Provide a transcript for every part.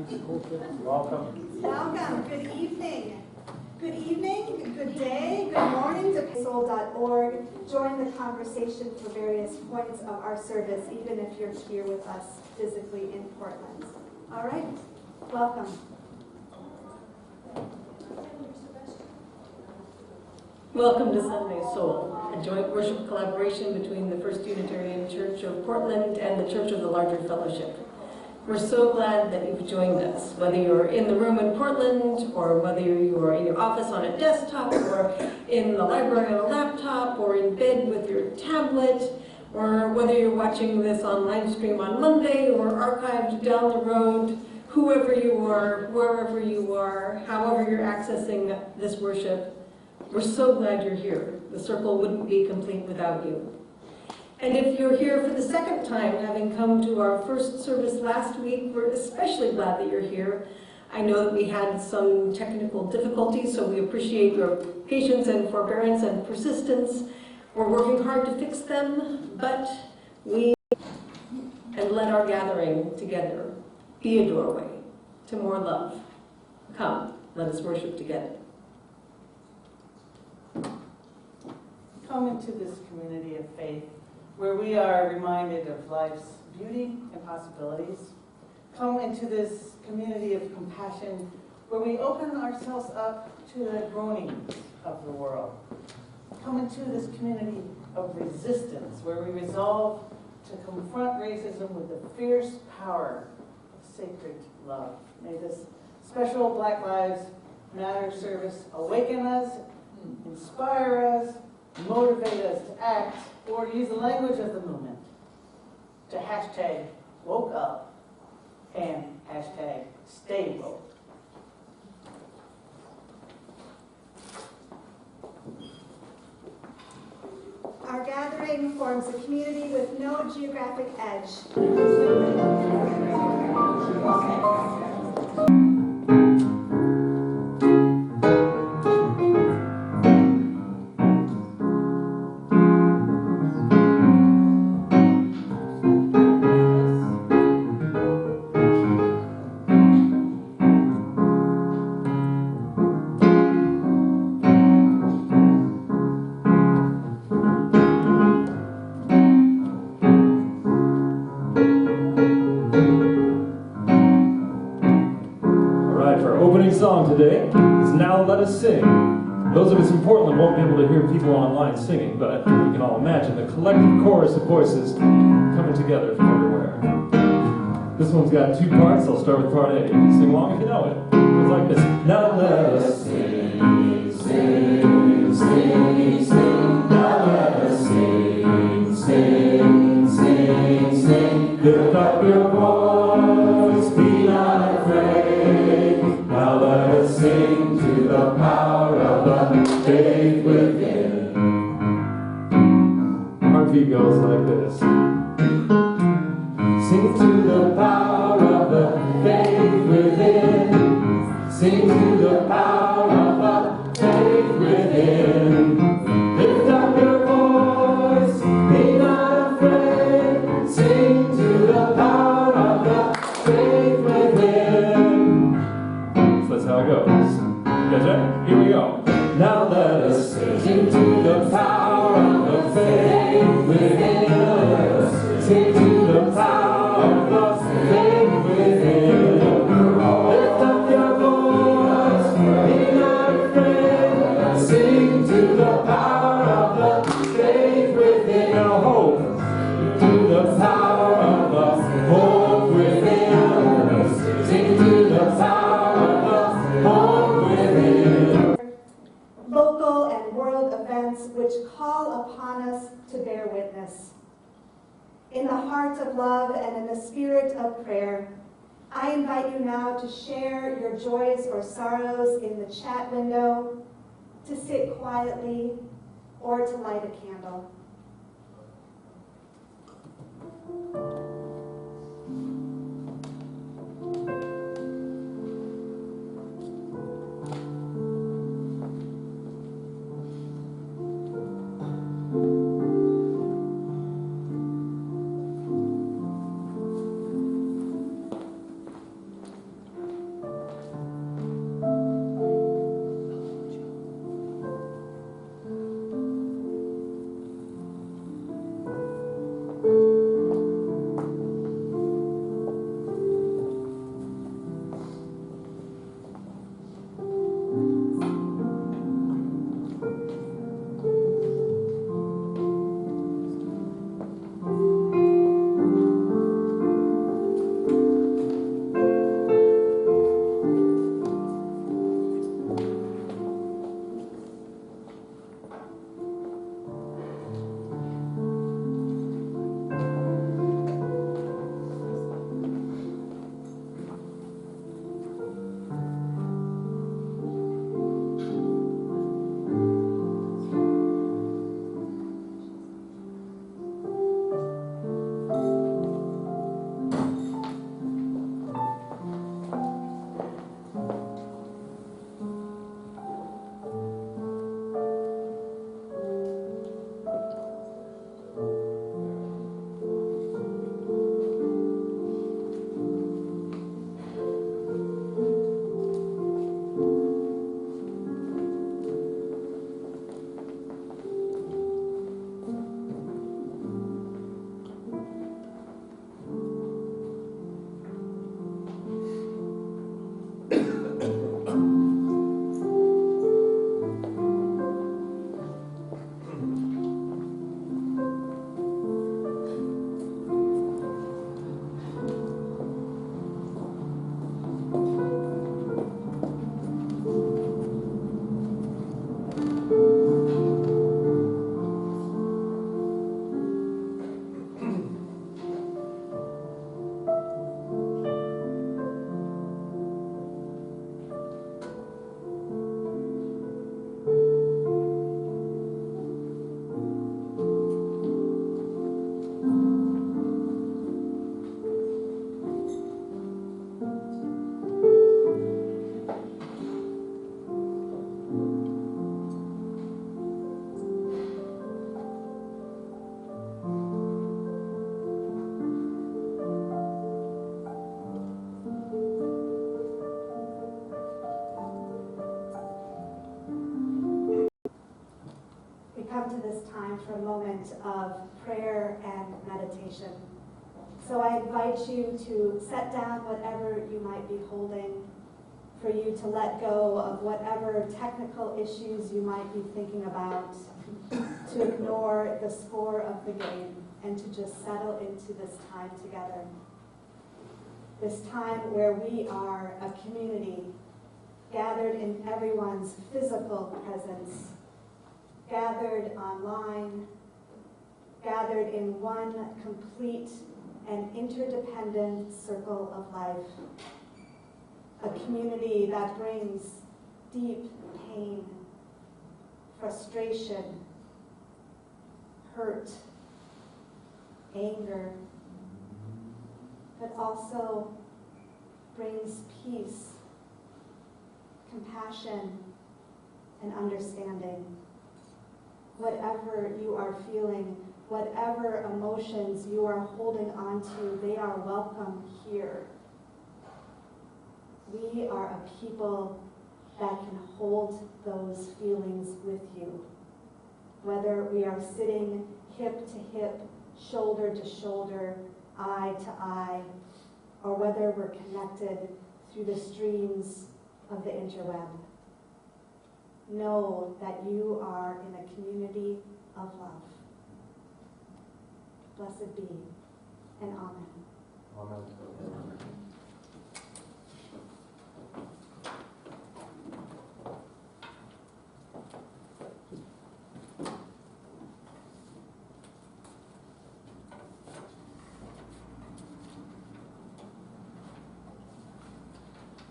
Welcome. Welcome. Good evening. Good evening, good day, good morning to soul.org. Join the conversation for various points of our service, even if you're here with us physically in Portland. All right, welcome. Welcome to Sunday Soul, a joint worship collaboration between the First Unitarian Church of Portland and the Church of the Larger Fellowship. We're so glad that you've joined us, whether you're in the room in Portland, or whether you are in your office on a desktop, or in the library on a laptop, or in bed with your tablet, or whether you're watching this on live stream on Monday or archived down the road, whoever you are, wherever you are, however you're accessing this worship, we're so glad you're here. The circle wouldn't be complete without you. And if you're here for the second time, having come to our first service last week, we're especially glad that you're here. I know that we had some technical difficulties, so we appreciate your patience and forbearance and persistence. We're working hard to fix them, but and let our gathering together be a doorway to more love. Come, let us worship together. Come into this community of faith, where we are reminded of life's beauty and possibilities. Come into this community of compassion, where we open ourselves up to the groanings of the world. Come into this community of resistance, where we resolve to confront racism with the fierce power of sacred love. May this special Black Lives Matter service awaken us, inspire us, motivate us to act, or to use the language of the movement, to hashtag woke up and hashtag stay woke. Our gathering forms a community with no geographic edge. Song today is Now Let Us Sing. Those of us in Portland won't be able to hear people online singing, but we can all imagine the collective chorus of voices coming together from everywhere. This one's got two parts. I'll start with part A. You can sing along if you know it. It goes like this. Now let us sing, sing, sing, sing. Now let us sing, sing, sing, sing. Lift up your voice, be not afraid. Now let us sing to the power of the faith within. Part B goes like this. Sing to the power of the faith within. Sing to the power of the faith within. Lift up your voice, be not afraid. Sing to the power of the faith within. That's how it goes. You guys ready? Here we go. Now let us sing to the power of the faith within us. Sing to the power of the faith within. Lift up your voice, be not afraid. Sing to the power of the faith within. Now hope to the power of the hope within us. Sing to the power of the hope within. Local and world events which call upon us to bear witness. In the heart of love and in the spirit of prayer, I invite you now to share your joys or sorrows in the chat window, to sit quietly, or to light a candle. a moment of prayer and meditation. So I invite you to set down whatever you might be holding, for you to let go of whatever technical issues you might be thinking about, to ignore the score of the game, and to just settle into this time together. This time where we are a community gathered in everyone's physical presence, gathered online, gathered in one complete and interdependent circle of life. A community that brings deep pain, frustration, hurt, anger, but also brings peace, compassion, and understanding. Whatever you are feeling, whatever emotions you are holding on to, they are welcome here. We are a people that can hold those feelings with you. Whether we are sitting hip to hip, shoulder to shoulder, eye to eye, or whether we're connected through the streams of the interweb. Know that you are in a community of love. Blessed be, and amen. Amen.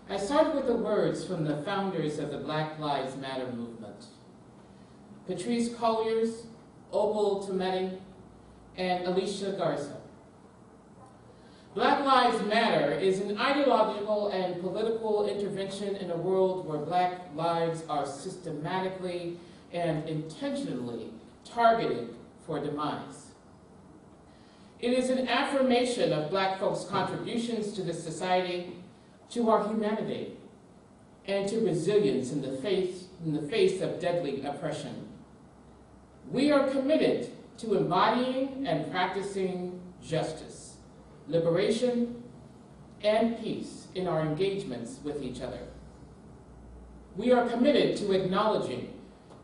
I start with the words from the founders of the Black Lives Matter movement, Patrisse Cullors, Opal Tometi, and Alicia Garza. Black Lives Matter is an ideological and political intervention in a world where Black lives are systematically and intentionally targeted for demise. It is an affirmation of Black folks' contributions to this society, to our humanity, and to resilience in the face of deadly oppression. We are committed to embodying and practicing justice, liberation, and peace in our engagements with each other. We are committed to acknowledging,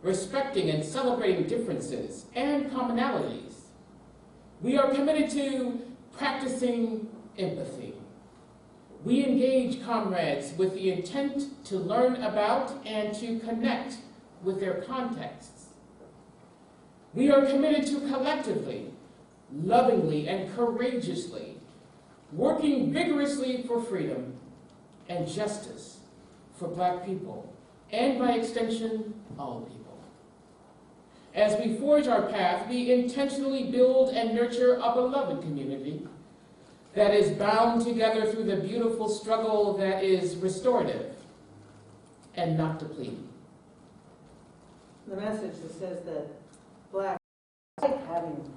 respecting, and celebrating differences and commonalities. We are committed to practicing empathy. We engage comrades with the intent to learn about and to connect with their contexts. We are committed to collectively, lovingly, and courageously working vigorously for freedom and justice for Black people, and by extension, all people. As we forge our path, we intentionally build and nurture a beloved community that is bound together through the beautiful struggle that is restorative and not depleting. The message that says that Black like having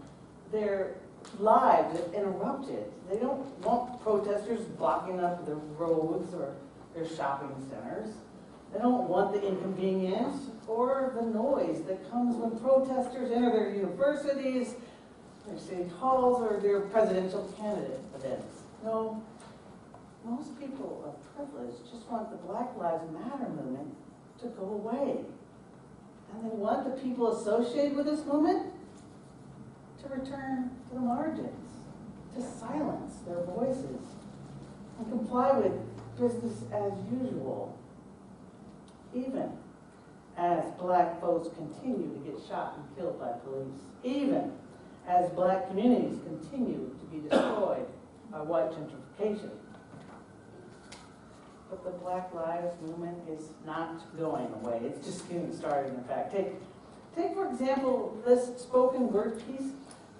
their lives interrupted. They don't want protesters blocking up the roads or their shopping centers. They don't want the inconvenience or the noise that comes when protesters enter their universities, their city halls, or their presidential candidate events. No, most people of privilege just want the Black Lives Matter movement to go away. And they want the people associated with this movement to return to the margins, to silence their voices, and comply with business as usual, even as Black folks continue to get shot and killed by police, even as Black communities continue to be destroyed by white gentrification. But the Black Lives movement is not going away. It's just getting started, in fact. Take for example, this spoken word piece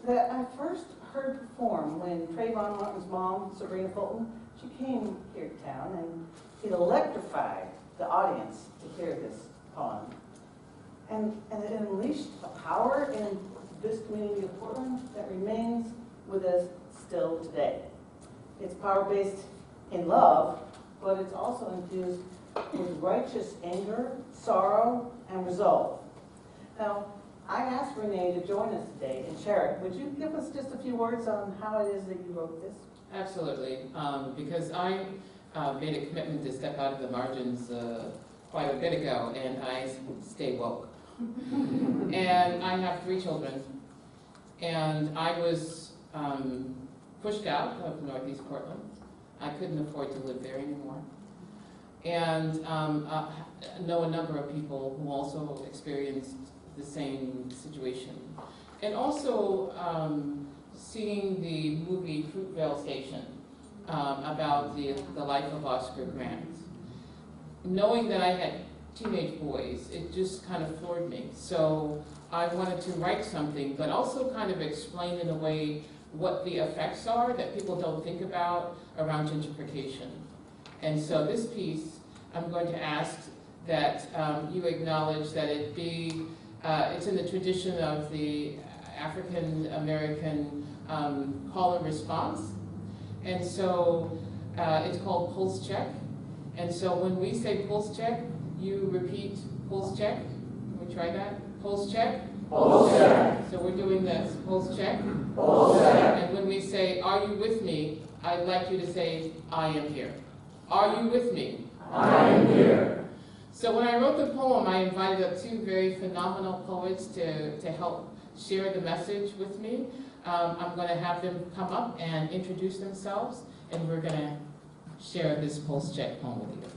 that I first heard performed when Trayvon Martin's mom, Sabrina Fulton, she came here to town, and it electrified the audience to hear this poem. And it unleashed a power in this community of Portland that remains with us still today. It's power based in love, but it's also infused with righteous anger, sorrow, and resolve. Now, I asked Renee to join us today and share it. Would you give us just a few words on how it is that you wrote this? Absolutely, because I made a commitment to step out of the margins quite a bit ago, and I stay woke. And I have 3 children, and I was pushed out of Northeast Portland. I couldn't afford to live there anymore. And know a number of people who also experienced the same situation. And also seeing the movie Fruitvale Station about the life of Oscar Grant. Knowing that I had teenage boys, it just kind of floored me. So I wanted to write something, but also kind of explain in a way what the effects are that people don't think about around gentrification. And so this piece, I'm going to ask that you acknowledge that it be, it's in the tradition of the African American call and response. And so it's called pulse check. And so when we say pulse check, you repeat pulse check. Can we try that? Pulse check. Pulse check. So we're doing this, pulse check. Pulse check. And when we say, are you with me? I'd like you to say, I am here. Are you with me? I am here. So when I wrote the poem, I invited up 2 very phenomenal poets to help share the message with me. I'm going to have them come up and introduce themselves, and we're going to share this pulse check poem with you.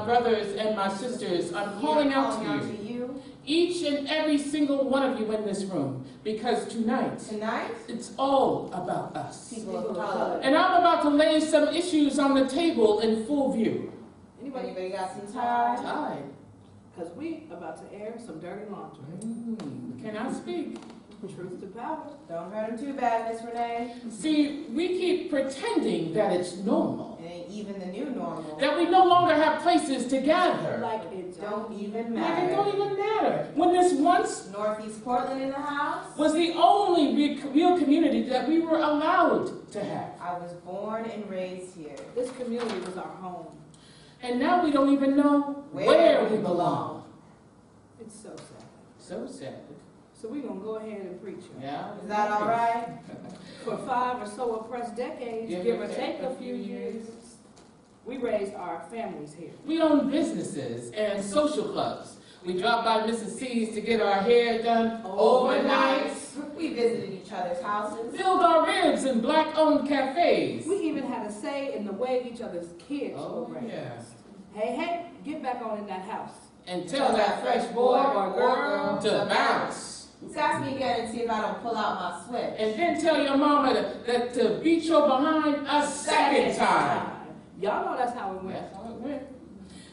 Brothers and my sisters, I'm calling out to you, each and every single one of you in this room, because tonight, it's all about us. People of color. And I'm about to lay some issues on the table in full view. Anybody got some time? Time. Because we about to air some dirty laundry. Can I speak? Truth to power. Don't hurt him too bad, Miss Renee. See, we keep pretending that it's normal. It ain't even the new normal. That we no longer have places to gather. Like it Don't even Like matter. it don't even matter. When this once Northeast Portland in the house. was the only real community that we were allowed to have. I was born and raised here. This community was our home. And now we don't even know where we belong. It's so sad. So sad. So we're going to go ahead and preach it. Yeah. Is that all right? For 5 or so oppressed decades, give or take a few years, we raised our families here. We own businesses and social clubs. We dropped by Mrs. C's to get our hair done overnight. We visited each other's houses. Filled our ribs in black-owned cafes. We even had a say in the way each other's kids were raised. Yeah. Hey, get back on in that house. And tell that fresh boy or girl to bounce. Tax me again and see if I don't pull out my switch. And then tell your mama to beat your behind a second time. Y'all know that's how it went. That's how it went.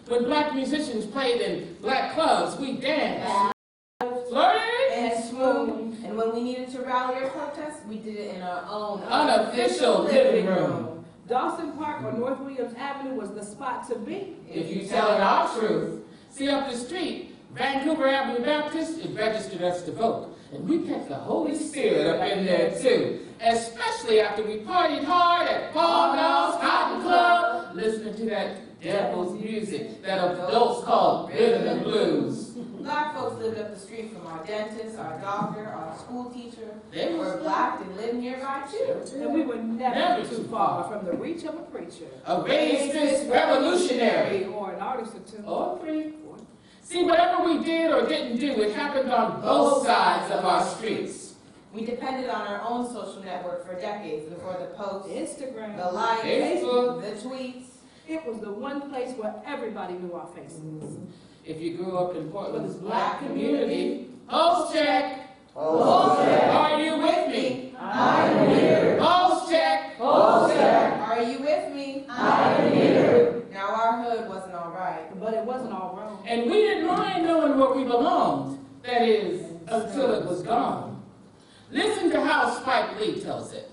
When black musicians played in black clubs, we danced, flirted, And swooned. And when we needed to rally or protest, we did it in our own unofficial living room. Dawson Park or North Williams Avenue was the spot to be. If you telling our truth, see up the street, Vancouver Avenue Baptist, it registered us to vote. And we kept the Holy Spirit up in there too. Especially after we partied hard at Paul Bell's Cotton Club, listening to that devil's music that adults call rhythm and blues. Black folks lived up the street from our dentist, our doctor, our school teacher. They They was were black and lived nearby too. And we were never too far from the reach of a preacher. a raised fist revolutionary. Or an artist or two. Or free. See, whatever we did or didn't do, it happened on both sides of our streets. We depended on our own social network for decades before the posts, Instagram. the likes, Facebook. the tweets. It was the one place where everybody knew our faces. If you grew up in Portland's black community, pulse check. Pulse check. Are you with me? I am here. Pulse check. Pulse check. Are you with me? I am here. Now our hood wasn't all right. But it wasn't all wrong. And we didn't mind knowing where we belonged. That is, until it was gone. Listen to how Spike Lee tells it.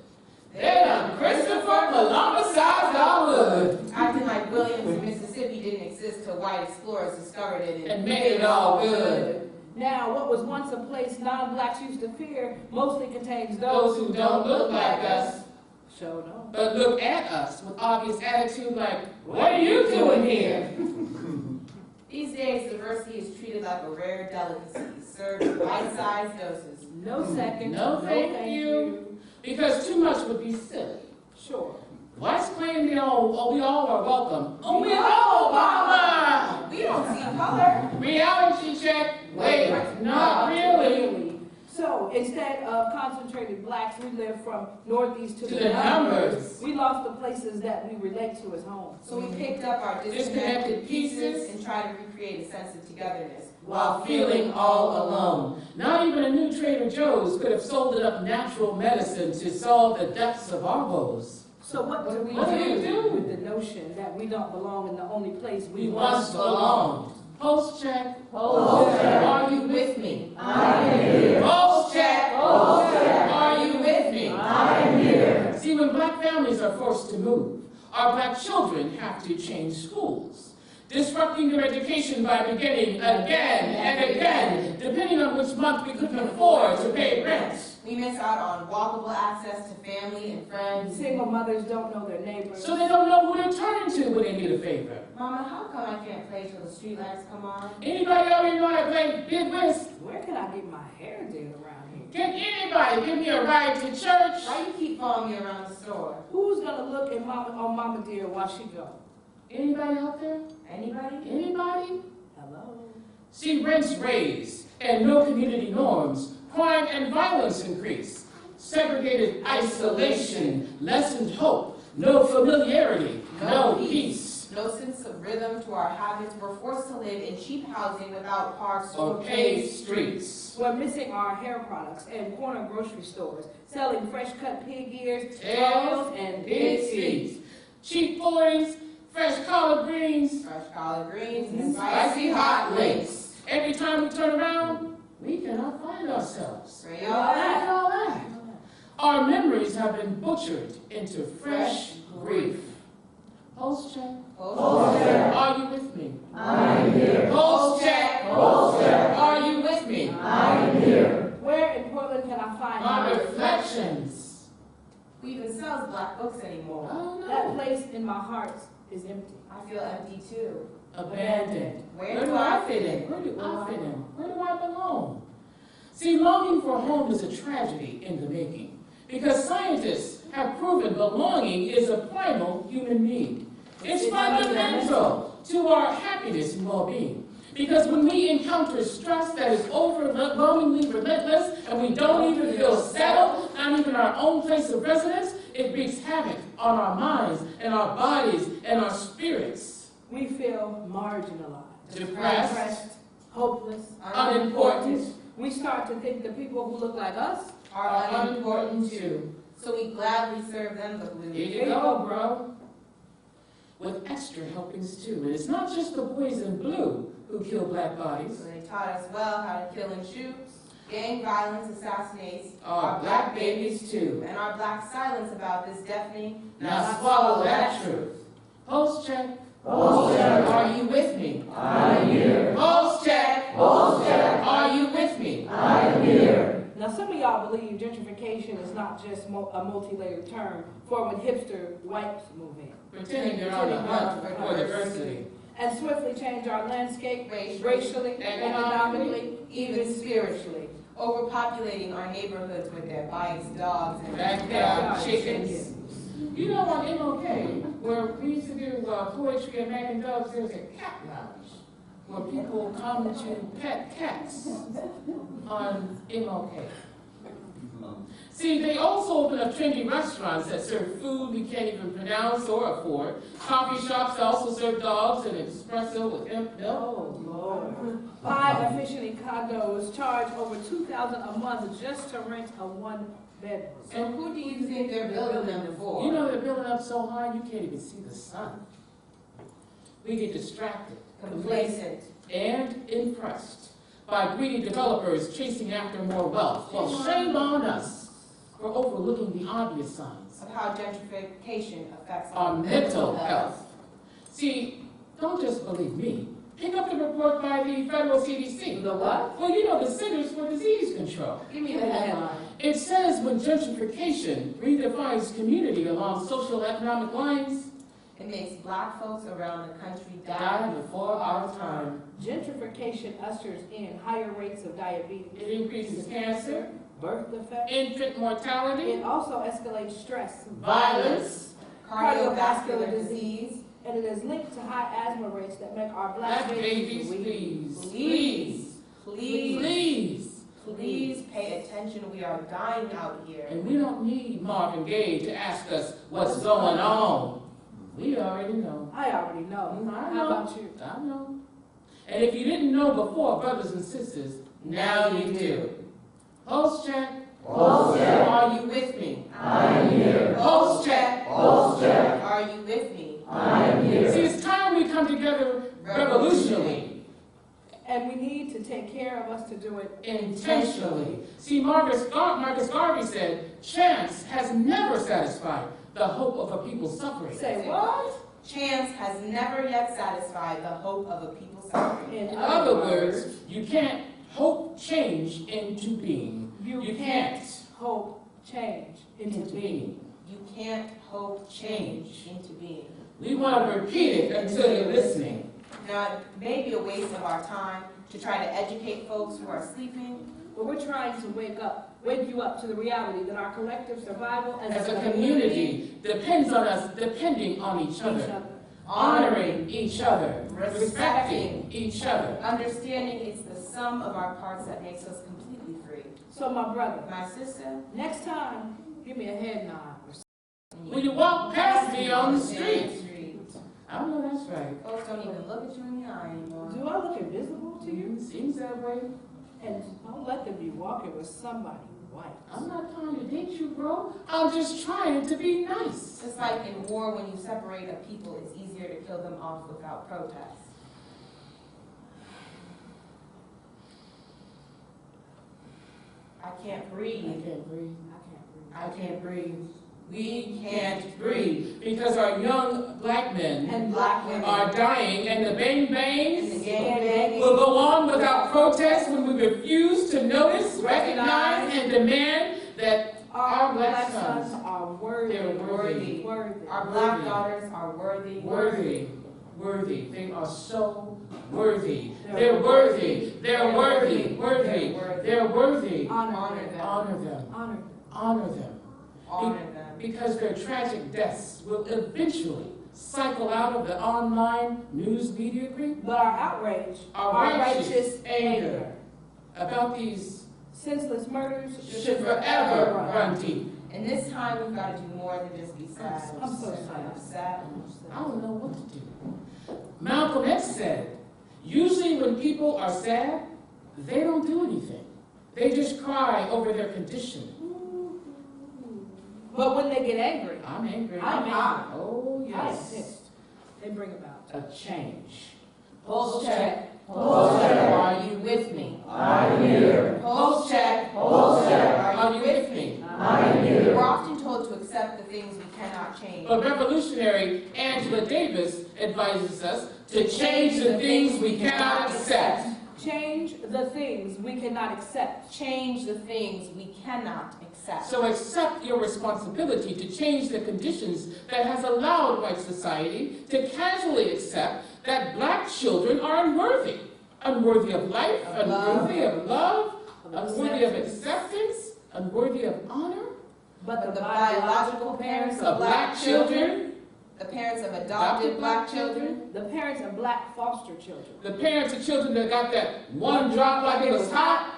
They done Christopher Columbus-sized our hood. Acting like Williams, Mississippi didn't exist till white explorers discovered it And made it all good. Now, what was once a place non-blacks used to fear mostly contains Those who don't look like us, Show no. but look at us with obvious attitude like, what are you doing here? These days, diversity is treated like a rare delicacy, served in bite-sized doses. No second. No thank you. Because too much would be silly. Sure. Whites claim we all are welcome. Oh, we all Obama! We don't see color. Reality check. Wait, not really. So instead of concentrated blacks, we live from northeast to To the the numbers. We lost the places that we relate to as home. So we picked up our disconnected pieces and tried to recreate a sense of togetherness. While feeling all alone. Not even a new Trader Joe's could have sold enough natural medicine to solve the depths of our woes. So what do we What do you do? with the notion that we don't belong in the only place We once belonged. Pulse check. Pulse check. Are you with me? I am here. Pulse check. Pulse check. Are you with me? I am here. See, when black families are forced to move, our black children have to change schools, disrupting their education by beginning again and again, depending on which month we couldn't afford to pay rent. We miss out on walkable access to family and friends. Single mothers don't know their neighbors. So they don't know who they're turning to when they need a favor. Mama, how come I can't play till the streetlights come on? Anybody already know how to play big whist? Where can I get my hair did around here? Can anybody give me a ride to church? Why you keep following me around the store? Who's gonna look at Mama dear while she go? Anybody out there? Anybody? Anybody? Hello? See, rents raise and no community norms. Crime and violence increase. Segregated isolation, lessened hope, no familiarity, no peace. No sense of rhythm to our habits. We're forced to live in cheap housing without parks Or paved streets. We're missing our hair products and corner grocery stores, selling fresh cut pig ears, Tails, and Big C's. Cheap boys, fresh collard greens, fresh collard greens and spicy hot links. Every time we turn around, we cannot find ourselves. Where y'all at? All that. Our memories have been butchered into fresh grief. Pulse check. Pulse check. Are you with me? I am here. Pulse check. Pulse check. Are you with me? I am here. Where in Portland can I find My reflections. Who even sells black books anymore? Oh That no. place in my heart is empty. I feel empty too. Abandoned. Where do I fit in? Where do I fit in? Where do I belong? See, longing for home is a tragedy in the making, because scientists have proven belonging is a primal human need. It's fundamental to our happiness and well-being. Because when we encounter stress that is overwhelmingly relentless and we don't even feel settled, not even our own place of residence, it wreaks havoc on our minds and our bodies and our spirits. We feel marginalized, Depressed, hopeless, unimportant, We start to think the people who look like us Are unimportant too. So we gladly serve them the blues. Here you go, bro. With extra helpings too. And it's not just the boys in blue who kill black bodies. So they taught us well how to kill and shoot. Gang violence assassinates Our black babies too. and our black silence about this deafening. Now swallow that truth. Pulse check. Pulse check. Are you with me? I am here. Pulse check. Pulse check. Are you with me? I am here. Now, some of y'all believe gentrification is not just a multi-layered term for when hipster whites move in Pretending they're on the hunt for diversity. and swiftly change our landscape Racially, economically, even spiritually. Overpopulating our neighborhoods with their bikes, dogs, and Backyard chickens. You know, on MLK, where we used to do poetry and Mac and Doves, there's a cat lounge where people come to pet cats on MLK. See, they also open up trendy restaurants that serve food we can't even pronounce or afford. Coffee shops that also serve dogs and espresso with hemp milk. Oh, Lord. High-efficient condos charge over $2,000 a month just to rent a one-bedroom. And who do you think they're building them for? You know they're building up so high you can't even see the sun. We get distracted, Complacent. and impressed by greedy developers chasing after more wealth. Well, shame on us for overlooking the obvious signs of how gentrification affects our mental health. See, don't just believe me. Pick up the report by the federal CDC. The what? Well, you know, the Centers for Disease Control. Give me the headline. It says when gentrification redefines community along social economic lines, it makes Black folks around the country die before our time. Gentrification ushers in higher rates of diabetes. It increases cancer, Birth defects. infant mortality, It also escalates stress, violence, cardiovascular disease, and it is linked to high asthma rates that make our Black Black babies, weak. please, please pay attention. We are dying out here. And we don't need Marvin Gaye to ask us what's going on. We already know. I already know. I How know. about you? I know. And if you didn't know before, brothers and sisters, now you do. Pulse check. Pulse check. Are you with me? I am here. Pulse check. Pulse check. Are you with me? I am here. See, it's time we come together revolutionally, And we need to take care of us to do it intentionally. See, Marcus Garvey said, chance has never satisfied the hope of a people suffering. Say what? Chance has never yet satisfied the hope of a people suffering. In other words, you can't hope change into being. You You can't can't hope change into being. You can't hope change into being. We want to repeat it until you're listening. Now, it may be a waste of our time to try to educate folks who are sleeping, But we're trying to wake you up to the reality that our collective survival As a community depends on us depending on each other, honoring each other, respecting each other. understanding it's the sum of our parts that makes us completely free. So my brother, My sister, next time, give me a head nod. When you walk past me on the street, I know that's right. folks don't even look at you in the eye anymore. Do I look invisible to you? Seems that way. And don't let them be walking with somebody white. I'm not trying to date you, bro. I'm just trying to be nice. Just like in war, when you separate a people, it's easier to kill them off without protest. I can't breathe. I can't breathe. I can't breathe. We can't breathe because our young black men And Black women are dying, and the bang and the bangs gangbanging will go on without protest when we refuse to notice, recognize, and demand that Our black black sons sons are worthy. they're worthy. Worthy. Our Black daughters are worthy. worthy. They are so worthy. They're worthy. They're worthy. Worthy. They're worthy. Honor them. Honor them. Honor them. Honor them. Honor them. Because their tragic deaths will eventually cycle out of the online news media creep. But our outrage, Our righteous anger about these senseless murders should forever run deep. And this time we've got to do more than just be sad. I'm so sad. Sad. I don't know what to do. Malcolm X said, usually when people are sad, they don't do anything. They just cry over their condition. But when they get angry, I'm angry. I'm angry. Oh, I am yes. pissed. They bring about A change. Pulse check. Pulse check. Are you with me? I'm here. Pulse check. Pulse check. Are you with me? I'm We're here. often told to accept the things we cannot change. But revolutionary Angela Davis advises us to change the things we cannot accept. change the things we cannot accept. Change the things we cannot accept. So accept your responsibility to change the conditions that has allowed white society to casually accept that black children are unworthy. Unworthy of life, unworthy of love, unworthy of acceptance, unworthy of honor. But the biological parents Of black children, the parents of adopted black children, the parents of black foster children, the parents of children that got that one drop like it was hot,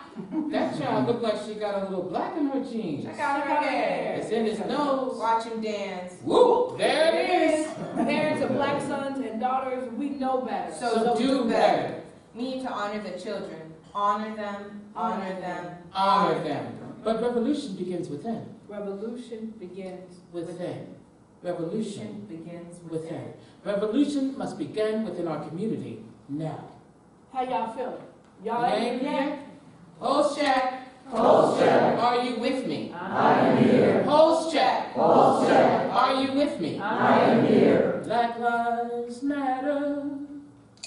that child looked like she got a little black in her jeans. check out her hair, It's in his nose. watch him dance. Whoop, there it is. parents of black sons and daughters, we know better. So do better. We need to honor the children. Honor them, honor them, Honor them. But revolution begins within. Revolution begins Within. Revolution begins within. Revolution must begin within our community now. How y'all feeling? Y'all Angry angry yet? yet? Pulse check. Pulse check. Are you with me? I am here. Pulse check. Pulse check. Are you with me? I am here. Black Lives Matter.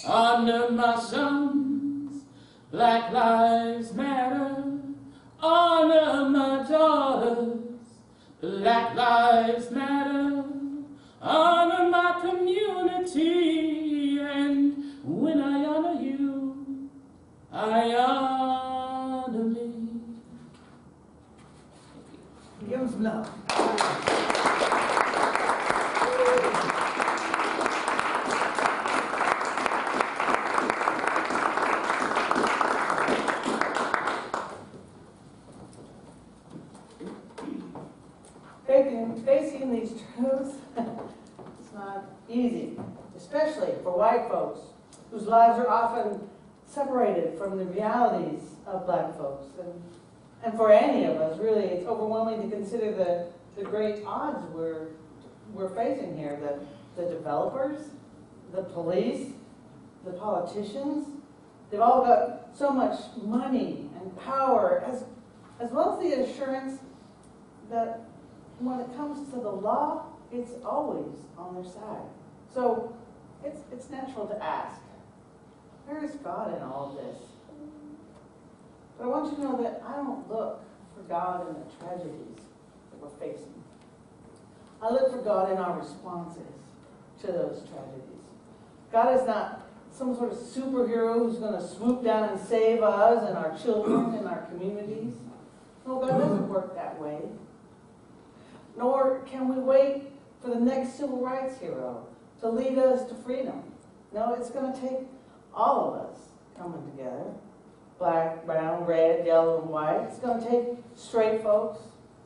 Honor my sons. Black Lives Matter. Honor my daughters. Black Lives Matter. Honor my community. And when I honor you, I honor me. Give them some love. Facing these truths, it's not easy, especially for white folks whose lives are often separated from the realities of black folks. And for any of us, really, it's overwhelming to consider the great odds we're facing here. The developers, the police, the politicians, they've all got so much money and power, as well as the assurance that when it comes to the law, it's always on their side. So it's natural to ask, where is God in all of this? But I want you to know that I don't look for God in the tragedies that we're facing. I look for God in our responses to those tragedies. God is not some sort of superhero who's going to swoop down and save us and our children and our communities. No, God doesn't work that way. Nor can we wait for the next civil rights hero to lead us to freedom. No, it's going to take all of us coming together. Black, brown, red, yellow, and white. It's going to take straight folks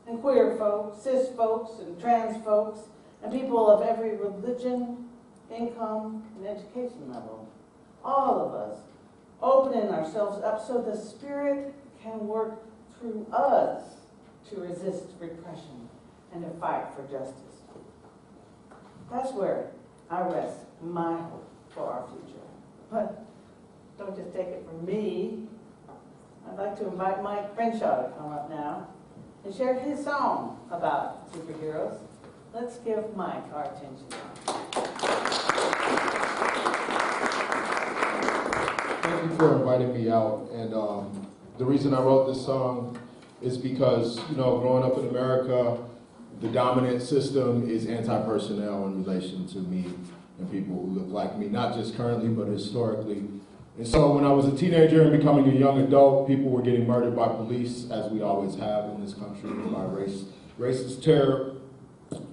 and queer folks, cis folks and trans folks, and people of every religion, income, and education level. All of us opening ourselves up so the Spirit can work through us to resist repression and to fight for justice. That's where I rest my hope for our future. But don't just take it from me. I'd like to invite Mike Crenshaw to come up now and share his song about superheroes. Let's give Mike our attention. Thank you for inviting me out. And the reason I wrote this song is because, growing up in America, the dominant system is anti-personnel in relation to me and people who look like me, not just currently, but historically. And so when I was a teenager and becoming a young adult, people were getting murdered by police, as we always have in this country, by racist terror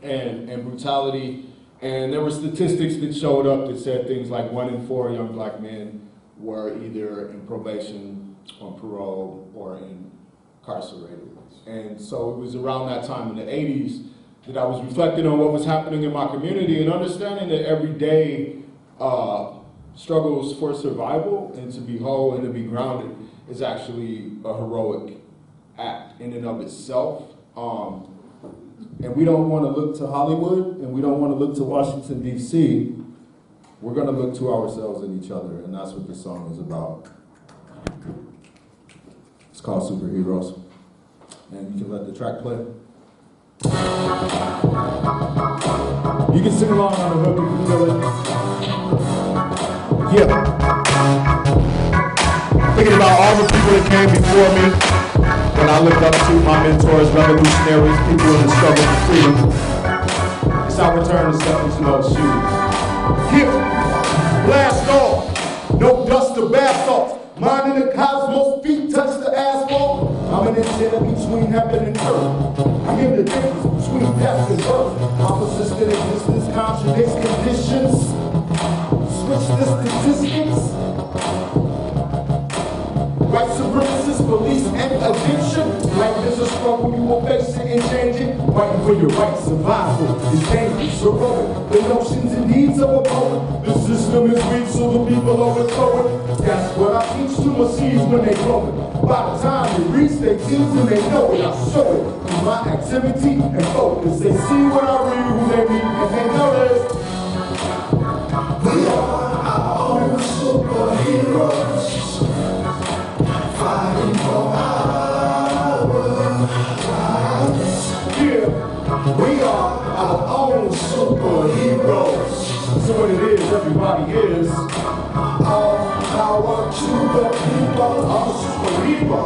and brutality. And there were statistics that showed up that said things like 1 in 4 young black men were either in probation, on parole, or incarcerated. And so it was around that time in the 80s that I was reflecting on what was happening in my community and understanding that every day struggles for survival and to be whole and to be grounded is actually a heroic act in and of itself. And we don't want to look to Hollywood and we don't want to look to Washington, D.C. We're going to look to ourselves and each other, and that's what this song is about. It's called Superheroes. And you can let the track play. You can sing along on the hook if you feel it. Yeah. Thinking about all the people that came before me, when I looked up to my mentors, revolutionaries, people in the struggle for freedom. It's our return to step into those shoes. Yeah. Blast off. No dust or bath salts. Mind in the cosmos, feet touch the asphalt. I'm an antenna between heaven and earth. I hear the difference between death and birth. Opposites that existence contradicts conditions. Switch the statistics. White supremacists, police, and addiction. Life is a struggle, you will face it and change it. Fighting for your right survival is dangerous, heroic. The notions and needs of a poet. The system is weak, so the people overthrow it. That's what I teach to my seeds when they grow it. By the time they reach their teens and they know it, I show it through my activity and focus. They see what I read, who they meet, and they notice. We are our own superheroes. Fighting for our everybody is. All power to the people. I'm a super hero.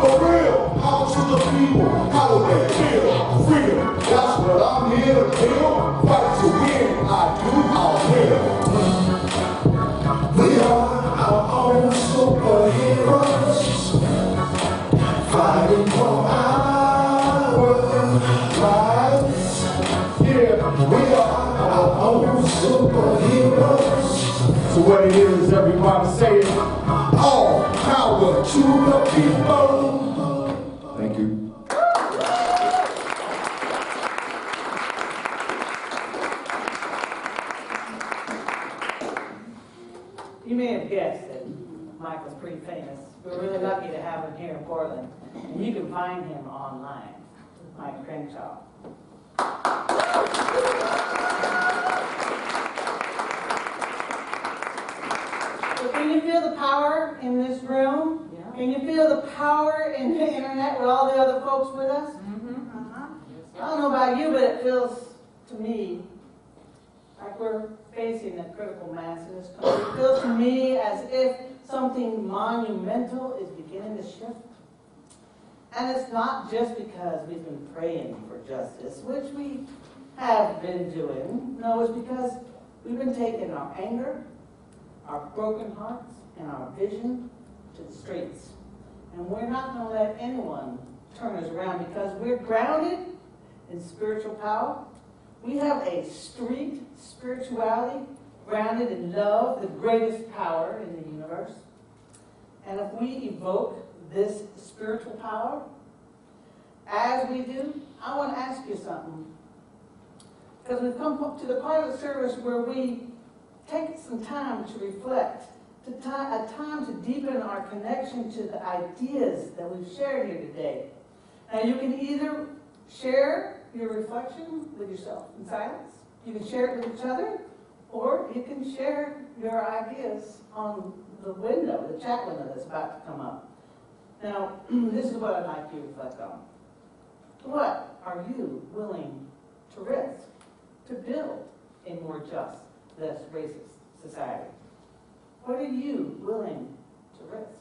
For real. Power to the people. How do they feel? Freedom. That's what I'm here to feel. Fight to win. I do. I'll win. We are our own superheroes. Fighting for our rights. Yeah, we are our own superheroes. So what it is, everybody say it. All power to the people. Thank you. You may have guessed that Mike was pretty famous. We're really lucky to have him here in Portland. And you can find him online, Mike Crenshaw. So can you feel the power in this room? Yeah. Can you feel the power in the internet with all the other folks with us? I don't know about you, but it feels to me like we're facing a critical mass in this country. It feels to me as if something monumental is beginning to shift. And it's not just because we've been praying for justice, which we have been doing. No, it's because we've been taking our anger, our broken hearts, and our vision to the streets. And we're not going to let anyone turn us around because we're grounded in spiritual power. We have a street spirituality grounded in love, the greatest power in the universe. And if we evoke this spiritual power, as we do, I want to ask you something. Because we've come to the part of the service where we take some time to reflect, a time to deepen our connection to the ideas that we've shared here today. Now you can either share your reflection with yourself in silence, you can share it with each other, or you can share your ideas on the window, the chat window that's about to come up. Now, this is what I'd like you to reflect on. What are you willing to risk to build a more just, less racist society? What are you willing to risk?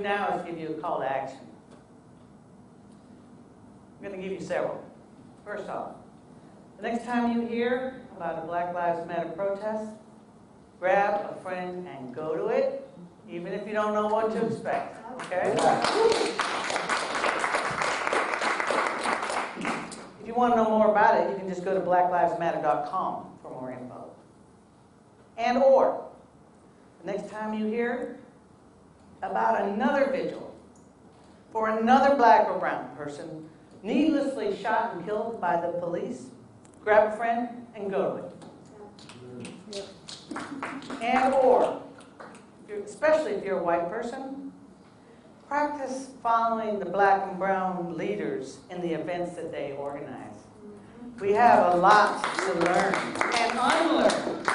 now is give you a call to action. I'm going to give you several. First off, the next time you hear about a Black Lives Matter protest, grab a friend and go to it, even if you don't know what to expect, okay? If you want to know more about it, you can just go to blacklivesmatter.com for more info. And or, the next time you hear about another vigil for another black or brown person needlessly shot and killed by the police, grab a friend and go to it. And or, especially if you're a white person, practice following the black and brown leaders in the events that they organize. We have a lot to learn and unlearn.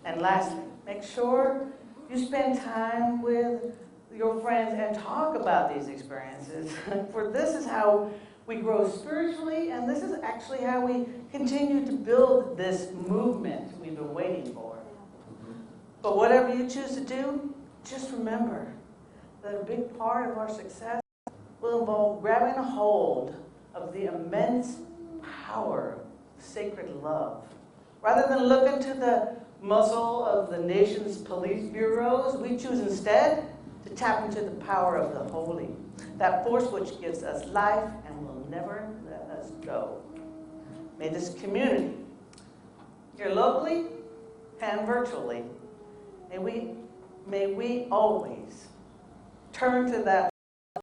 And lastly, make sure you spend time with your friends and talk about these experiences. For this is how we grow spiritually, and this is actually how we continue to build this movement we've been waiting for. But whatever you choose to do, just remember that a big part of our success will involve grabbing a hold of the immense power of sacred love. Rather than looking to the muzzle of the nation's police bureaus, we choose instead to tap into the power of the holy, that force which gives us life and will never let us go. May this community, here locally and virtually, may we always turn to that